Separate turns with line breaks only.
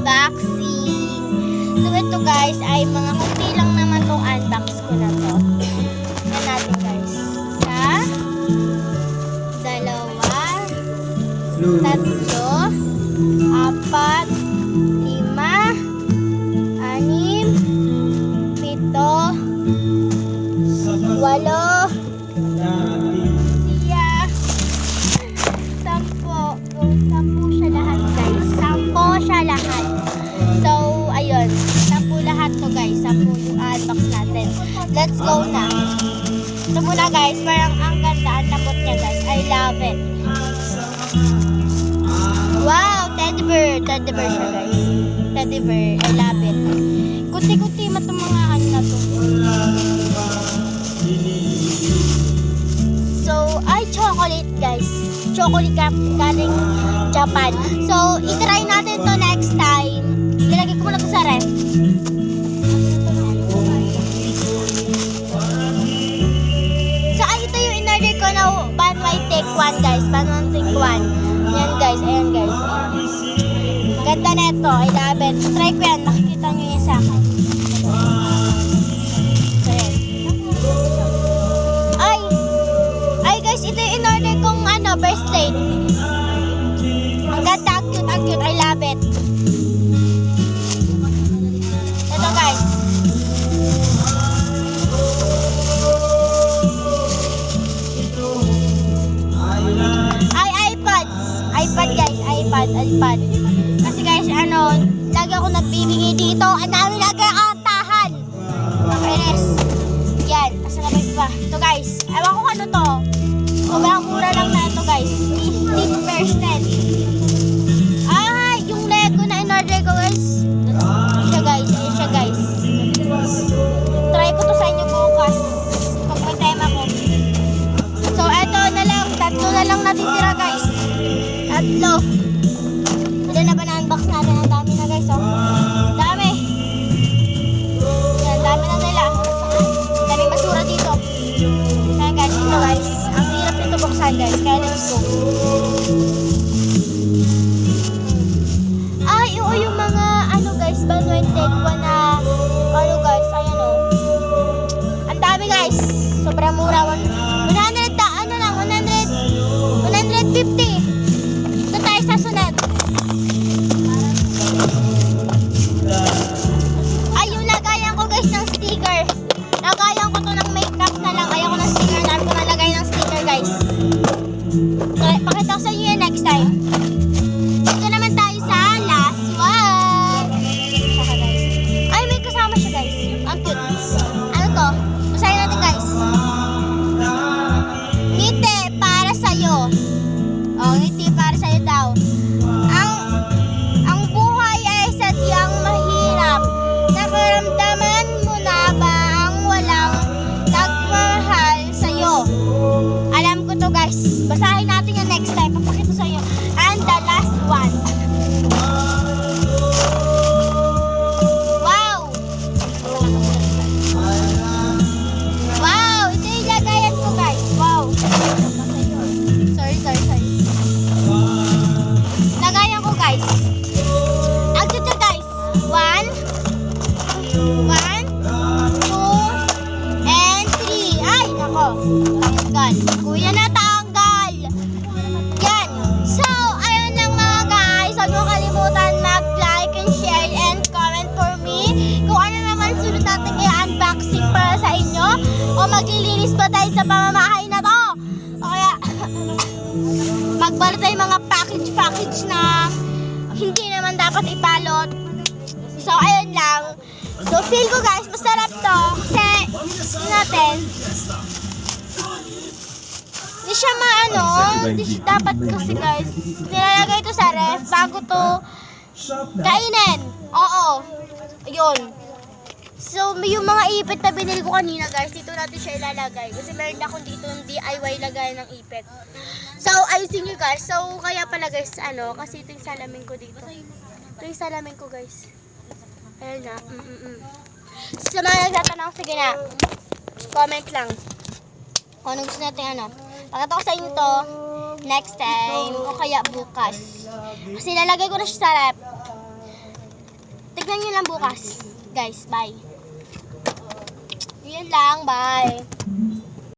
unboxing. So ito guys ay mga kunti lang naman tong unbox ko na to. Tignan natin guys. Isa, dalawa, tatlo, apat, lima, anim, pito, walo, sampu siya lahat guys. Sampu siya lahat. So, ayun. Sampu lahat to guys. Sampu yung unbox natin. Let's go na. Ito muna guys. Parang ang ganda. Ang lambot niya guys. I love it. Wow! Teddy bear. Teddy bear siya guys. Teddy bear. I love it. Kuti-kuti mo itong mga ano na to. So, ay chocolate guys. Chocolate galing Japan. So, itry natin to next time. Ilagay ko muna to sa ref. So, ay ito yung in-order ko na Buy One Take One guys. Buy One Take One. Yan guys. Ayan guys. Ganda na ito. I love it. Try ko yan. Nakikita nyo yan sa akin. So, yan. Ay guys, ito yung in-order kong bracelet. Ang ganda, ang cute, I love it. Ito guys. Ay, iPad guys, iPad. Kasi guys, lagi ako nagbibigay dito. Ang dami lagi kantahan. Nakainis. Yan, asa na ba iba? Ito guys, ewan ko ano to. Sobrang mura lang na ito guys. 15%. Yung Lego na in-order ko guys. Ayun siya guys. Try ko to sa inyo bukas. Pag may time ako. So eto na lang. Tatlo na lang natitira guys. Tatlo. Hindi na ba na-unbox natin? Ang dami na guys. Dami. Yan, dami na nila. Daming basura dito. Kaya guys, ito guys. Ito buksan guys, kaya let's go. Yung mga guys, Buy One Take One na guys, ayan ang dami guys. Sobrang mura. 150. Ito tayo sa sunod. Yung lagayan ko guys ng sticker. Lagayan ko to ng makeup na lang. Ayaw ko ng sticker. Dami ko nalagay ng sticker guys. So, pakita ko sa inyo yan next time. Ito naman tayo sa last one. Saka guys. Ay, may kasama siya guys. Ang cute. Ano to? Basahin natin guys. Ngiti para sa'yo. Ngiti para sa'yo daw. Ang buhay ay sadyang mahirap. Nakaramdaman mo na ba ang walang nagmahal sa'yo? Alam ko to guys. Basahin natin yung next time. Papakita sa inyo. And the last one. Wow! Wow! Ito yung lagayan ko guys. Wow! Sorry. Lagayan ko guys. Ang cute guys. 1, 2, and 3. Ay, nako. Tanggal. Kuya na tanggal. Yan. So, ayun lang mga guys. Huwag mo kalimutan mag-like and share and comment for me. Kung ano naman sunod natin i-unboxing para sa inyo. O maglilinis ba tayo sa pamamahay na to. O kaya, magbalot tayo mga package na hindi naman dapat ibalot. So, ayun lang. So, feel ko guys, masarap to. Kasi, natin, hindi siya hindi siya dapat kasi guys, nilalagay ito sa ref bago to kainin. Oo. Yun. So, yung mga ipit na binili ko kanina guys, dito natin siya ilalagay. Kasi meron akong dito ng DIY lagay ng ipit. So, ayusin nyo guys. So, kaya pala guys, kasi ito yung salamin ko dito. Ito yung salamin ko guys. Ayan na. Sa mga nagtatanong, sige na. Comment lang. Kung anong gusto natin Pakita ko sa inyo to next time o kaya bukas. Kasi lalagay ko na siya sa rep. tignan nyo lang bukas. Guys, bye. Yun lang, bye.